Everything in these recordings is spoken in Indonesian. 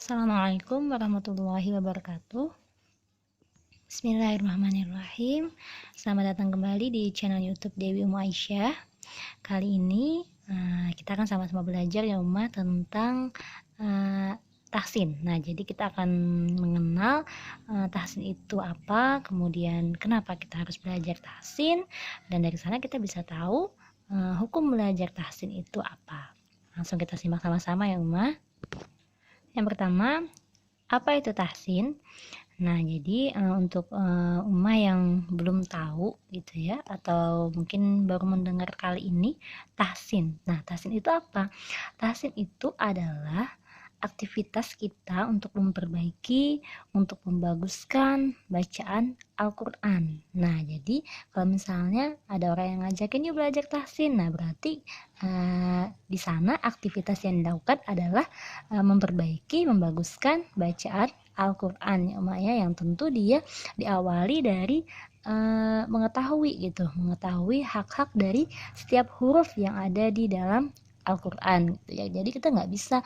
Assalamualaikum warahmatullahi wabarakatuh. Bismillahirrahmanirrahim. Selamat datang kembali di channel YouTube Dewi Ummu Aisyah. Kali ini kita akan sama-sama belajar ya Ummah tentang tahsin. Nah, jadi kita akan mengenal tahsin itu apa, kemudian kenapa kita harus belajar tahsin, dan dari sana kita bisa tahu hukum belajar tahsin itu apa. Langsung kita simak sama-sama ya Ummah. Yang pertama, apa itu tahsin? Nah, jadi untuk Ummah yang belum tahu gitu ya, atau mungkin baru mendengar kali ini, tahsin. Nah, tahsin itu apa? Tahsin itu adalah aktivitas kita untuk memperbaiki, untuk membaguskan bacaan Al-Quran. Nah, jadi kalau misalnya ada orang yang ngajakin yuk belajar tahsin, nah berarti di sana aktivitas yang dilakukan adalah memperbaiki, membaguskan bacaan Al-Quran ya Ummah ya, yang tentu dia diawali dari mengetahui hak-hak dari setiap huruf yang ada di dalam Al-Quran gitu ya. Jadi kita nggak bisa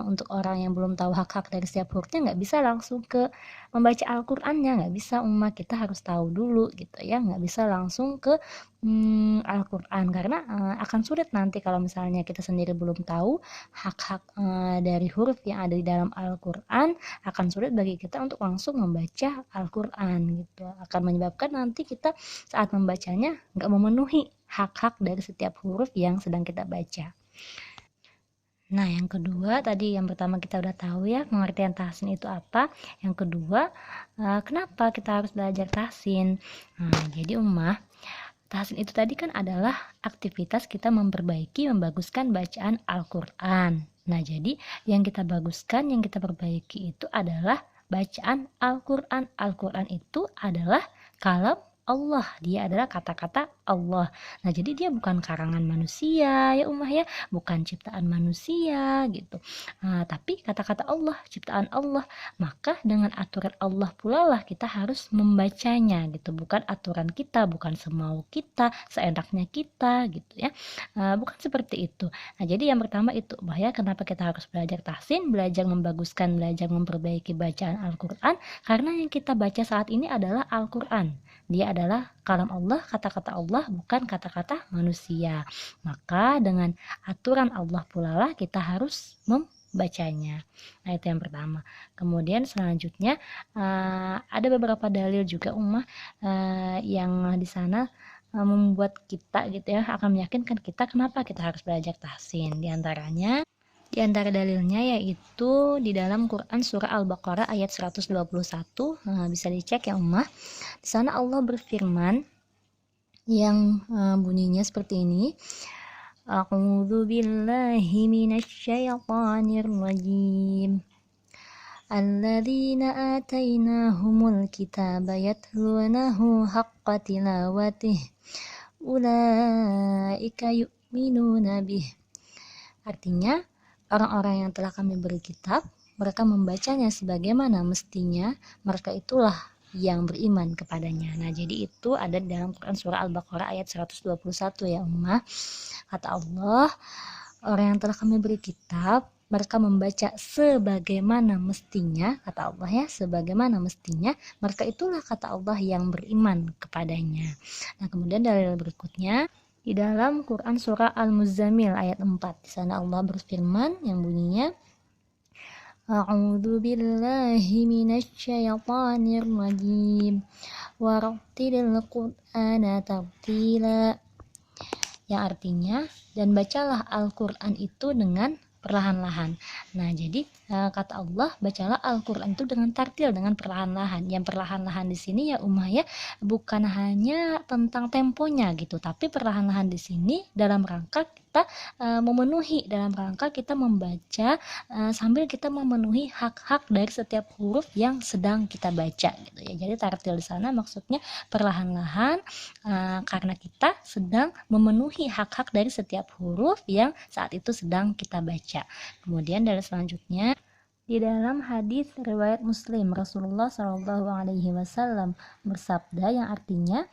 untuk orang yang belum tahu hak-hak dari setiap hurufnya nggak bisa langsung ke membaca Al-Qurannya, nggak bisa Ummah, kita harus tahu dulu gitu ya, nggak bisa langsung ke Al-Quran karena akan sulit nanti kalau misalnya kita sendiri belum tahu hak-hak dari huruf yang ada di dalam Al-Quran, akan sulit bagi kita untuk langsung membaca Al-Quran gitu, akan menyebabkan nanti kita saat membacanya nggak memenuhi hak-hak dari setiap huruf yang sedang kita baca. Nah, yang kedua tadi, yang pertama kita udah tahu ya pengertian tahsin itu apa. Yang kedua, kenapa kita harus belajar tahsin? Nah, jadi Ummah, tahsin itu tadi kan adalah aktivitas kita memperbaiki, membaguskan bacaan Al-Quran. Nah, jadi yang kita baguskan, yang kita perbaiki itu adalah bacaan Al-Quran. Al-Quran itu adalah kalam Allah, dia adalah kata-kata Allah. Nah, jadi dia bukan karangan manusia ya Ummah ya, bukan ciptaan manusia gitu. Tapi kata-kata Allah, ciptaan Allah. Maka dengan aturan Allah pula lah kita harus membacanya gitu, bukan aturan kita, bukan semau kita, seenaknya kita gitu ya. Bukan seperti itu. Nah, jadi yang pertama itu bahaya, kenapa kita harus belajar tahsin, belajar membaguskan, belajar memperbaiki bacaan Al-Quran, karena yang kita baca saat ini adalah Al-Quran. Dia adalah kalam Allah, kata-kata Allah, bukan kata-kata manusia. Maka dengan aturan Allah pula lah kita harus membacanya. Nah, itu yang pertama. Kemudian selanjutnya ada beberapa dalil juga Ummah yang di sana membuat kita gitu ya, akan meyakinkan kita kenapa kita harus belajar tahsin. Di antara dalilnya yaitu di dalam Quran surah Al-Baqarah ayat 121. Bisa dicek ya Ummah. Di sana Allah berfirman yang bunyinya seperti ini. A'udzu billahi minasyaitonir rajim. Alladzina atainahumul kitaba yatlunahu haqqa tilawatih. Ulaika yu'minuna bih. Artinya, orang-orang yang telah kami beri kitab, mereka membacanya sebagaimana mestinya, mereka itulah yang beriman kepadanya. Nah, jadi itu ada di dalam Quran surah Al-Baqarah ayat 121 ya Ummah. Kata Allah, orang yang telah kami beri kitab, mereka membaca sebagaimana mestinya, kata Allah ya, sebagaimana mestinya, mereka itulah kata Allah yang beriman kepadanya. Nah, kemudian dalil berikutnya di dalam Quran surah Al-Muzammil ayat 4. Di sana Allah berfirman yang bunyinya A'udzu billahi minasyaitonir rajim wa rattilil Qur'ana tartila. Yang artinya, dan bacalah Al-Qur'an itu dengan perlahan-lahan. Nah, jadi kata Allah, bacalah Al-Quran itu dengan tartil, dengan perlahan-lahan. Yang perlahan-lahan di sini ya Ummah ya, bukan hanya tentang temponya gitu, tapi perlahan-lahan di sini dalam rangka kita memenuhi, dalam rangka kita membaca sambil kita memenuhi hak-hak dari setiap huruf yang sedang kita baca gitu ya. Jadi tartil di sana maksudnya perlahan-lahan karena kita sedang memenuhi hak-hak dari setiap huruf yang saat itu sedang kita baca. Kemudian dari selanjutnya di dalam hadis riwayat Muslim, Rasulullah SAW bersabda yang artinya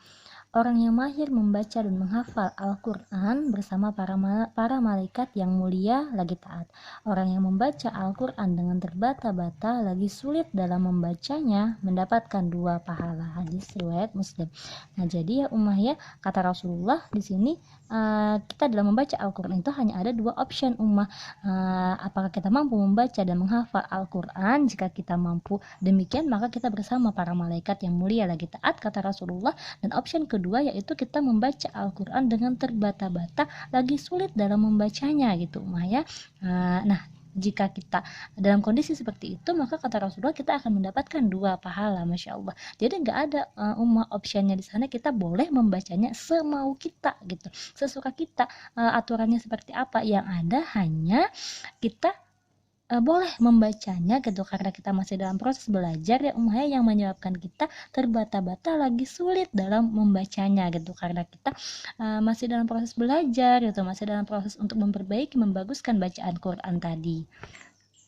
orang yang mahir membaca dan menghafal Al-Quran bersama para malaikat yang mulia lagi taat. Orang yang membaca Al-Quran dengan terbata-bata lagi sulit dalam membacanya mendapatkan 2 pahala. Hadis riwayat Muslim. Nah, jadi ya ummah ya, kata Rasulullah di sini kita dalam membaca Al-Quran itu hanya ada 2 option ummah. Apakah kita mampu membaca dan menghafal Al-Quran? Jika kita mampu demikian, maka kita bersama para malaikat yang mulia lagi taat, kata Rasulullah. Dan option kedua yaitu kita membaca Al-Quran dengan terbata-bata lagi sulit dalam membacanya gitu ummah ya. Nah, jika kita dalam kondisi seperti itu, maka kata Rasulullah kita akan mendapatkan 2 pahala, Masya Allah. Jadi nggak ada ummah optionnya di sana, kita boleh membacanya semau kita gitu, sesuka kita. Aturannya seperti apa, yang ada hanya kita boleh membacanya gitu, karena kita masih dalam proses belajar ya ummah yang menyebabkan kita terbata-bata lagi sulit dalam membacanya gitu, karena kita masih dalam proses belajar gitu, masih dalam proses untuk memperbaiki, membaguskan bacaan Quran tadi.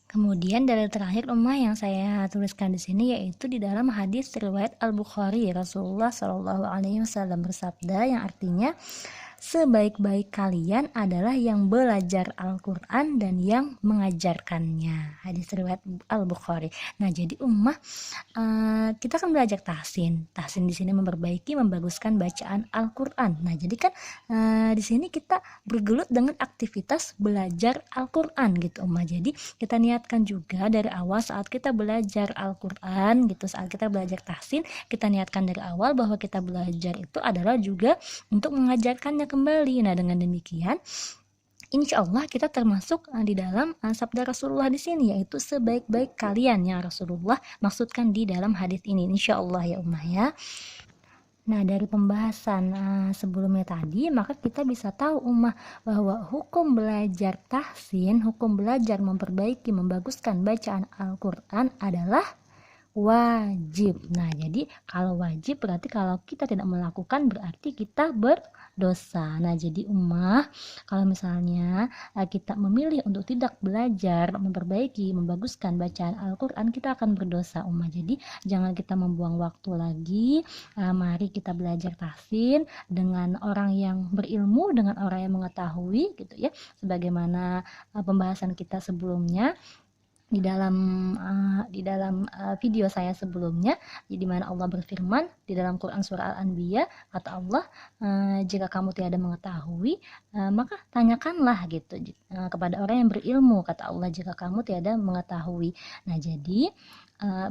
Kemudian dalil terakhir ummah yang saya tuliskan di sini yaitu di dalam hadis riwayat Al-Bukhari, Rasulullah Shallallahu Alaihi Wasallam bersabda yang artinya, sebaik-baik kalian adalah yang belajar Al-Quran dan yang mengajarkannya. Hadis riwayat Al-Bukhari. Nah, jadi ummah kita kan belajar tahsin. Tahsin di sini memperbaiki, membaguskan bacaan Al-Quran. Nah, jadi kan di sini kita bergelut dengan aktivitas belajar Al-Quran gitu ummah. Jadi kita niatkan juga dari awal saat kita belajar Al-Quran gitu, saat kita belajar tahsin, kita niatkan dari awal bahwa kita belajar itu adalah juga untuk mengajarkannya kembali. Nah, dengan demikian insya Allah kita termasuk di dalam sabda Rasulullah di sini, yaitu sebaik-baik kalian yang Rasulullah maksudkan di dalam hadis ini, insya Allah ya ummah ya. Nah, dari pembahasan sebelumnya tadi, maka kita bisa tahu ummah bahwa hukum belajar tahsin, hukum belajar memperbaiki, membaguskan bacaan Al-Quran adalah wajib. Nah, jadi kalau wajib berarti kalau kita tidak melakukan berarti kita berdosa. Nah, jadi ummah, kalau misalnya kita memilih untuk tidak belajar, memperbaiki, membaguskan bacaan Al-Quran, kita akan berdosa ummah. Jadi jangan kita membuang waktu lagi. Mari kita belajar tahsin dengan orang yang berilmu, dengan orang yang mengetahui gitu ya. Sebagaimana pembahasan kita sebelumnya di dalam video saya sebelumnya, di mana Allah berfirman di dalam Quran surah Al-Anbiya, kata Allah, jika kamu tiada mengetahui, maka tanyakanlah gitu kepada orang yang berilmu, kata Allah, jika kamu tiada mengetahui. Nah, jadi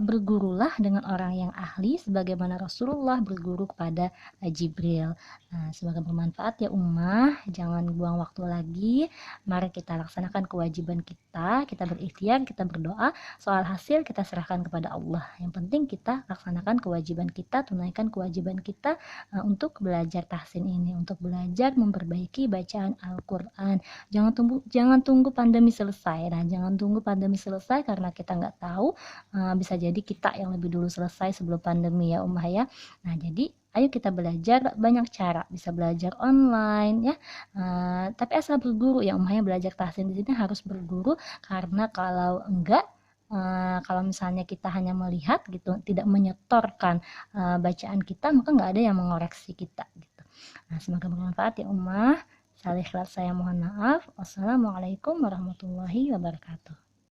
bergurulah dengan orang yang ahli sebagaimana Rasulullah berguru kepada Jibril. Semoga bermanfaat ya ummah, jangan buang waktu lagi, mari kita laksanakan kewajiban kita berikhtiar, kita berdoa, soal hasil kita serahkan kepada Allah. Yang penting kita laksanakan kewajiban kita, tunaikan kewajiban kita untuk belajar tahsin ini, untuk belajar memperbaiki bacaan Al-Quran. Jangan tunggu pandemi selesai. Nah, jangan tunggu pandemi selesai karena kita nggak tahu, bisa jadi kita yang lebih dulu selesai sebelum pandemi ya ummah ya. Nah, jadi ayo kita belajar, banyak cara, bisa belajar online ya, tapi asal berguru ya ummahnya. Belajar tahsin di sini harus berguru, karena kalau enggak, kalau misalnya kita hanya melihat gitu, tidak menyetorkan bacaan kita, maka nggak ada yang mengoreksi kita gitu. Nah, semoga bermanfaat ya ummah. Salah ikhlas saya mohon maaf. Wassalamualaikum warahmatullahi wabarakatuh.